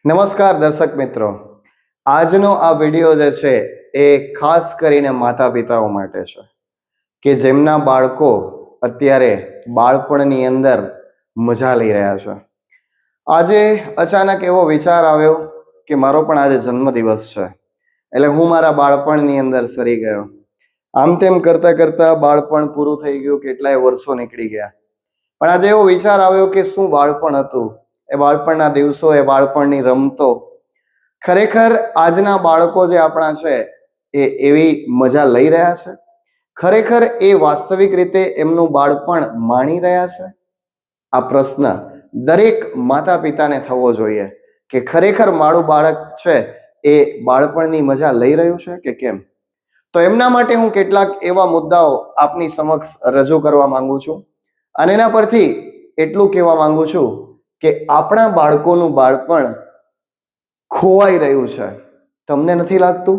નમસ્કાર દર્શક મિત્રો, આજનો આ વિડીયો જે છે એ ખાસ કરીને માતા પિતાઓ માટે છે કે જેમના બાળકો અત્યારે બાળપણની અંદર મજા લઈ રહ્યા છે. આજે અચાનક એવો વિચાર આવ્યો કે મારો પણ આજે જન્મદિવસ છે, એટલે હું મારા બાળપણની અંદર સરી ગયો. આમ તેમ કરતા કરતા બાળપણ પૂરું થઈ ગયું, કેટલાય વર્ષો નીકળી ગયા. પણ આજે એવો વિચાર આવ્યો કે શું બાળપણ હતું, એ બાળપણના દિવસો, એ બાળપણની રમતો. ખરેખર આજના બાળકો જે આપણા છે એ એવી મજા લઈ રહ્યા છે? ખરેખર એ વાસ્તવિક રીતે એમનું બાળપણ માણી રહ્યા છે? આ પ્રશ્ન દરેક માતા પિતાને થવો જોઈએ કે ખરેખર મારું બાળક છે એ બાળપણની મજા લઈ રહ્યું છે કે કેમ. તો એમના માટે હું કેટલાક એવા મુદ્દાઓ આપની સમક્ષ રજૂ કરવા માંગુ છું, અને એના પરથી એટલું કહેવા માંગુ છું કે આપણા બાળકોનું બાળપણ ખોવાઈ રહ્યું છે. તમને નથી લાગતું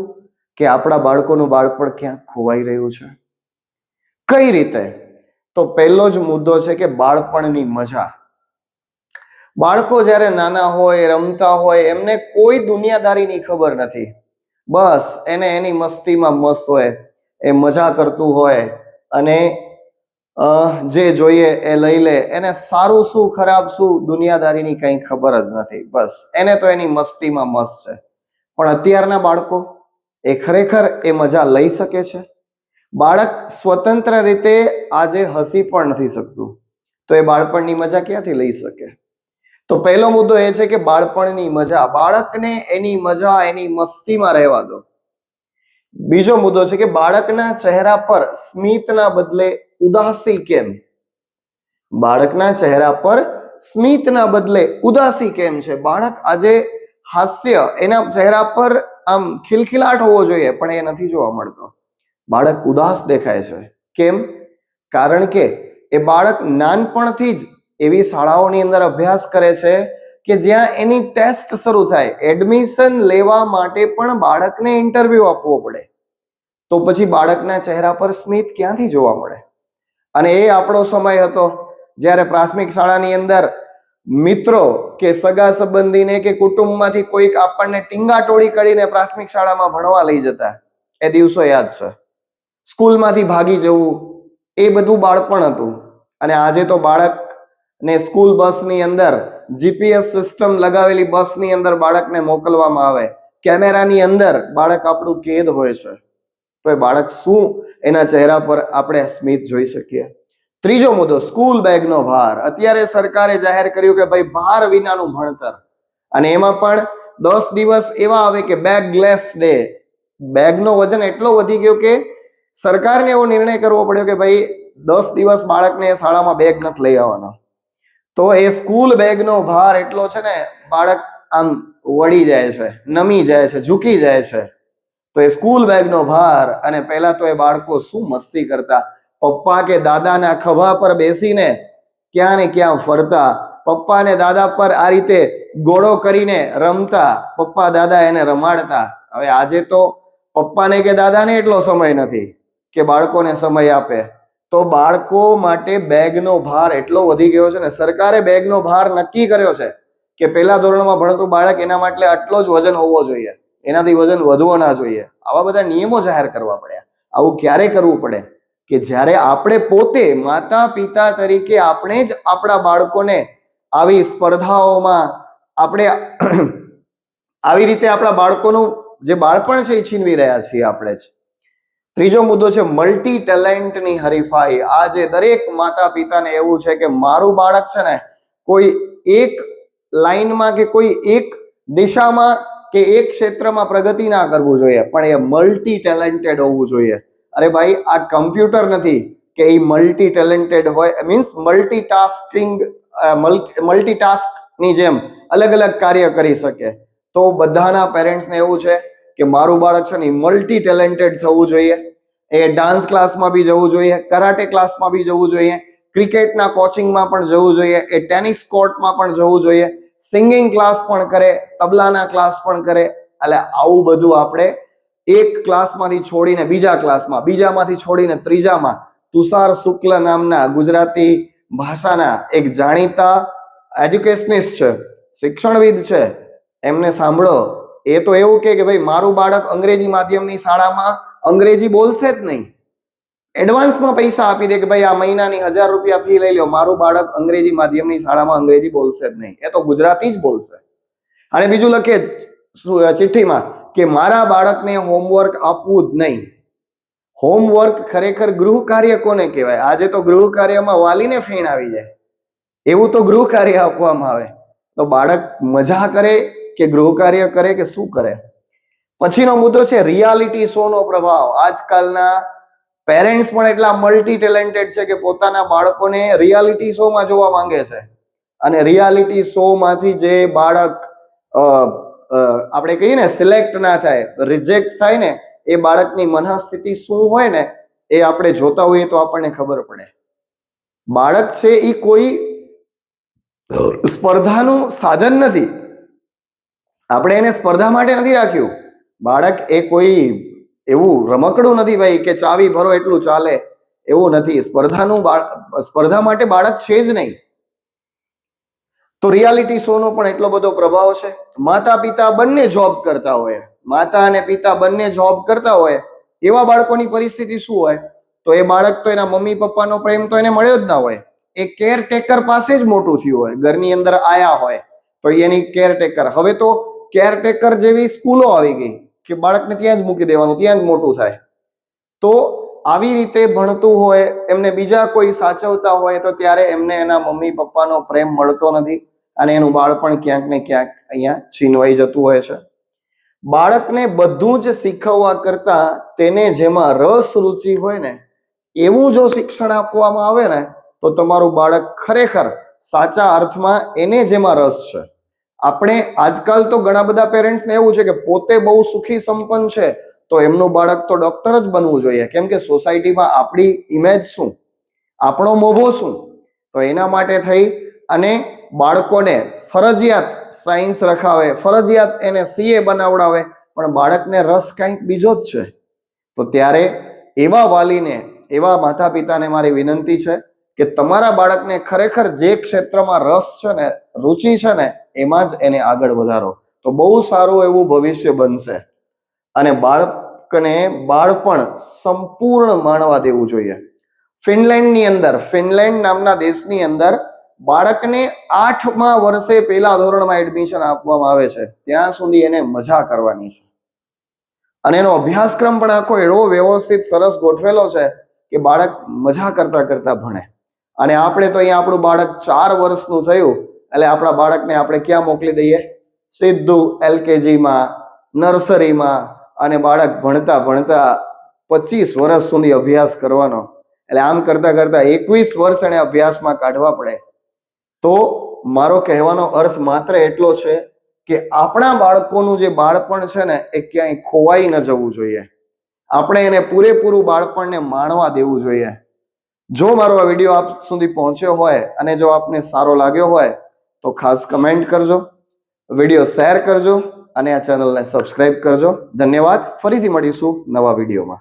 કે આપણા બાળકોનું બાળપણ ક્યાં ખોવાઈ રહ્યું છે? કઈ રીતે? તો પહેલો જ મુદ્દો છે કે બાળપણની મજા. બાળકો જ્યારે નાના હોય, રમતા હોય, એમને કોઈ દુનિયાદારીની ખબર નથી. બસ એને એની મસ્તીમાં મસ્ત હોય, એ મજા કરતું હોય, અને જે જોઈએ એ લઈ લે. એને સારું શું ખરાબ શું દુનિયાદારીની કંઈ ખબર જ નથી. બસ એને તો એની મસ્તીમાં મસ્ત છે. પણ અત્યારના બાળકો એ ખરેખર એ મજા લઈ શકે છે? બાળક સ્વતંત્ર રીતે આજે હસી પણ નથી શકતું, તો એ બાળપણની મજા ક્યાંથી લઈ શકે? તો પહેલો મુદ્દો એ છે કે બાળપણની મજા. બાળકને એની મજા, એની મસ્તીમાં રહેવા દો. બીજો મુદ્દો છે કે બાળકના ચહેરા પર સ્મિતના બદલે ઉદાસી કેમ? બાળકના ચહેરા પર સ્મિતના બદલે ઉદાસી કેમ છે? બાળક આજે હાસ્ય, એના ચહેરા પર આમ ખિલખિલાટ હોવો જોઈએ, પણ એ નથી જોવા મળતો. બાળક ઉદાસ દેખાય છે. કેમ? કારણ કે એ બાળક નાનપણથી જ એવી શાળાઓની અંદર અભ્યાસ કરે છે કે જ્યાં એની ટેસ્ટ શરૂ થાય. એડમિશન લેવા માટે પણ બાળકને ઇન્ટરવ્યુ આપવો પડે. તો પછી બાળકના ચહેરા પર સ્મિત ક્યાંથી જોવા મળે? અને એ આપણો સમય હતો જ્યારે પ્રાથમિક શાળાની અંદર મિત્રો કે સગા સંબંધીને કે કુટુંબમાંથી કોઈક આપણને ટીંગાટોળી કરીને પ્રાથમિક શાળામાં ભણવા લઈ જતા. એ દિવસો યાદ છે. સ્કૂલમાંથી ભાગી જવું, એ બધું બાળપણ હતું. અને આજે તો બાળકને સ્કૂલ બસની અંદર જીપીએસ સિસ્ટમ લગાવેલી બસની અંદર બાળકને મોકલવામાં આવે. કેમેરાની અંદર બાળક આપણું કેદ હોય છે. તો એ બાળક શું એના ચહેરા પર આપણે સ્મિત જોઈ શકીએ? ત્રીજો મુદ્દો, સ્કૂલ બેગનો ભાર. અત્યારે સરકારે જાહેર કર્યું કે ભાઈ ભાર વિનાનું ભણતર, અને એમાં પણ 10 દિવસ એવા આવે કે બેગલેસ ડે. બેગનો વજન એટલો વધી ગયો કે સરકારને એવો નિર્ણય કરવો પડ્યો કે ભાઈ 10 દિવસ બાળકને શાળામાં બેગ નથી લઈ આવવાનો. તો એ સ્કૂલ બેગનો ભાર એટલો છે ને, બાળક આમ વળી જાય છે, નમી જાય છે, ઝૂકી જાય છે. તો એ સ્કૂલ બેગનો ભાર. અને પહેલા તો એ બાળકો શું મસ્તી કરતા. પપ્પા કે દાદાના ખભા પર બેસીને ક્યાં ને ક્યાં ફરતા. પપ્પા ને દાદા પર આ રીતે ગોળો કરીને રમતા. પપ્પા દાદા એને રમાડતા. હવે આજે તો પપ્પાને કે દાદાને એટલો સમય નથી કે બાળકોને સમય આપે. તો બાળકો માટે બેગનો ભાર એટલો વધી ગયો છે ને. સરકારે બેગનો ભાર નક્કી કર્યો છે કે પહેલા ધોરણમાં ભણતું બાળક, એના માટે આટલો જ વજન હોવો જોઈએ, એનાથી વજન વધવો ના જોઈએ. આવા બધા નિયમો જાહેર કરવા પડ્યા. આવું ક્યારે કરવું પડે? કે જ્યારે આપણે પોતે માતા પિતા તરીકે આપણે જ આપણા બાળકોને આવી સ્પર્ધાઓમાં આપણે આવી રીતે આપણા બાળકોનું જે બાળપણ છે એ છીનવી રહ્યા છીએ આપણે જ. ત્રીજો મુદ્દો છે મલ્ટી ટેલેન્ટની હરીફાઈ. આજે દરેક માતા પિતાને એવું છે કે મારું બાળક છે ને કોઈ એક લાઈનમાં કે કોઈ એક દિશામાં કે એક ક્ષેત્રમાં પ્રગતિ ના કરવું જોઈએ, પણ એ મલ્ટી ટેલેન્ટેડ હોવું જોઈએ. અરે ભાઈ, આ કમ્પ્યુટર નથી કે એ મલ્ટી ટેલેન્ટેડ હોય, મીન્સ મલ્ટીટાસ્કની જેમ અલગ અલગ કાર્ય કરી શકે. તો બધાના પેરેન્ટ્સને એવું છે કે મારું બાળક છે ને મલ્ટી ટેલેન્ટેડ થવું જોઈએ. એ ડાન્સ ક્લાસમાં બી જવું જોઈએ, કરાટે ક્લાસમાં બી જવું જોઈએ, ક્રિકેટના કોચિંગમાં પણ જવું જોઈએ, એ ટેનિસ કોર્ટમાં પણ જવું જોઈએ, સિંગિંગ ક્લાસ પણ કરે, તબલાના ક્લાસ પણ કરે. એટલે આવું બધું આપણે એક ક્લાસમાંથી છોડીને બીજા ક્લાસમાં, બીજામાંથી છોડીને ત્રીજામાં. તુષાર શુક્લ નામના ગુજરાતી ભાષાના એક જાણીતા એજ્યુકેશનિસ્ટ છે, શિક્ષણવિદ છે, એમને સાંભળો, એ તો એવું કે ભાઈ મારું બાળક અંગ્રેજી માધ્યમની શાળામાં અંગ્રેજી બોલશે જ નહીં. એડવાન્સમાં પૈસા આપી દે કે ભાઈ આ મહિનાની 1000 રૂપિયા ફી લઈ લો, મારું બાળક અંગ્રેજી માધ્યમની શાળામાં અંગ્રેજી બોલશે જ નહીં, એ તો ગુજરાતી જ બોલશે. અને બીજું લખે ચિઠ્ઠીમાં કે મારા બાળકને હોમવર્ક આપવું જ નહીં. હોમવર્ક ખરેખર ગૃહ કાર્ય કોને કહેવાય? આજે તો ગૃહ કાર્યમાં વાલીને ફેણ આવી જાય, એવું તો ગૃહ કાર્ય આપવામાં આવે. તો બાળક મજા કરે કે ગૃહ કાર્ય કરે કે શું કરે? પછીનો મુદ્દો છે રિયાલિટી શો નો પ્રભાવ. આજકાલના પેરેન્ટ્સ પણ એટલા મલ્ટી ટેલેન્ટેડ છે કે પોતાના બાળકોને રિયાલિટી શો માં જોવા માંગે છે. અને રિયાલિટી શો માંથી જે બાળક આપણે કહીએ ને સિલેક્ટ ના થાય, રિજેક્ટ થાય ને, એ બાળકની મનસ્થિતિ શું હોય ને એ આપણે જોતા હોઈએ તો આપણને ખબર પડે. બાળક છે એ કોઈ સ્પર્ધાનું સાધન નથી. આપણે એને સ્પર્ધા માટે નથી રાખ્યું. બાળક એ કોઈ એવું રમકડું નથી ભાઈ કે ચાવી ભરો એટલું ચાલે, એવું નથી. સ્પર્ધા માટે બાળક છે જ નહીં. તો રિયાલિટી શો નો પણ એટલો બધો પ્રભાવ છે. માતા પિતા બંને જોબ કરતા હોય, માતા અને પિતા બંને જોબ કરતા હોય, એવા બાળકોની પરિસ્થિતિ શું હોય? તો એ બાળક તો એના મમ્મી પપ્પાનો પ્રેમ તો એને મળ્યો જ ના હોય. એ કેરટેકર પાસે જ મોટું થયું હોય. ઘરની અંદર આયા હોય તો એની કેરટેકર. હવે તો કેરટેકર જેવી સ્કૂલો આવી ગઈ કે બાળકને ત્યાં જ મૂકી દેવાનું, ત્યાં જ મોટું થાય. તો આવી રીતે ભણતું હોય, એમને બીજા કોઈ સાચવતા હોય તો ત્યારે એમને એના મમ્મી પપ્પાનો પ્રેમ મળતો નથી અને એનું બાળપણ ક્યાંક ને ક્યાંક અહીંયા છીનવાઈ જતું હોય છે. બાળકને બધું જ શીખવવા કરતા તેને જેમાં રસ રુચિ હોય ને એવું જો શિક્ષણ આપવામાં આવે ને તો તમારું બાળક ખરેખર સાચા અર્થમાં એને જેમાં રસ છે. આપણે આજકાલ તો ઘણા બધા પેરેન્ટ્સને એવું છે કે પોતે બહુ સુખી સંપન્ન છે તો એમનું બાળક તો ડોક્ટર જ બનવું જોઈએ, કેમ કે સોસાયટીમાં આપણી ઇમેજ શું, આપણો મોભો શું. તો એના માટે થઈ અને બાળકોને ફરજિયાત સાયન્સ રખાવે, ફરજિયાત એને સીએ બનાવડાવે, પણ બાળકને રસ કંઈક બીજો જ છે. તો ત્યારે એવા વાલીને, એવા માતા પિતાને મારી વિનંતી છે કે તમારા બાળકને ખરેખર જે ક્ષેત્રમાં રસ છે ને, રુચિ છે ને, એમાં જ એને આગળ વધારો, તો બહુ સારું એવું ભવિષ્ય બનશે. અને બાળકને બાળપણ સંપૂર્ણ માણવા દેવું જોઈએ. ફિનલેન્ડ નામના દેશની અંદર બાળકને 8મા વર્ષે પહેલા ધોરણમાં એડમિશન આપવામાં આવે છે. ત્યાં સુધી એને મજા કરવાની છે. અને એનો અભ્યાસક્રમ પણ આખો એવો વ્યવસ્થિત સરસ ગોઠવેલો છે કે બાળક મજા કરતા કરતા ભણે. અને આપણે તો અહીંયા આપણું બાળક 4 વર્ષનું થયું એટલે આપણા બાળકને આપણે ક્યાં મોકલી દઈએ? સીધું LKG-માં, નર્સરીમાં, અને બાળક ભણતા ભણતા 25 વર્ષ સુધી અભ્યાસ કરવાનો. એટલે આમ કરતા કરતા 21 વર્ષ એને અભ્યાસમાં કાઢવા પડે. તો મારો કહેવાનો અર્થ માત્ર એટલો છે કે આપણા બાળકોનું જે બાળપણ છે ને એ ક્યાંય ખોવાઈ ન જવું જોઈએ. આપણે એને પૂરેપૂરું બાળપણને માણવા દેવું જોઈએ. જો મારો આ વિડીયો આપ સુધી પહોંચ્યો હોય અને જો આપને સારો લાગ્યો હોય તો ખાસ કમેન્ટ કરજો, વિડીયો શેર કરજો અને આ ચેનલને સબસ્ક્રાઇબ કરજો. ધન્યવાદ. ફરીથી મળીશું નવા વિડીયોમાં.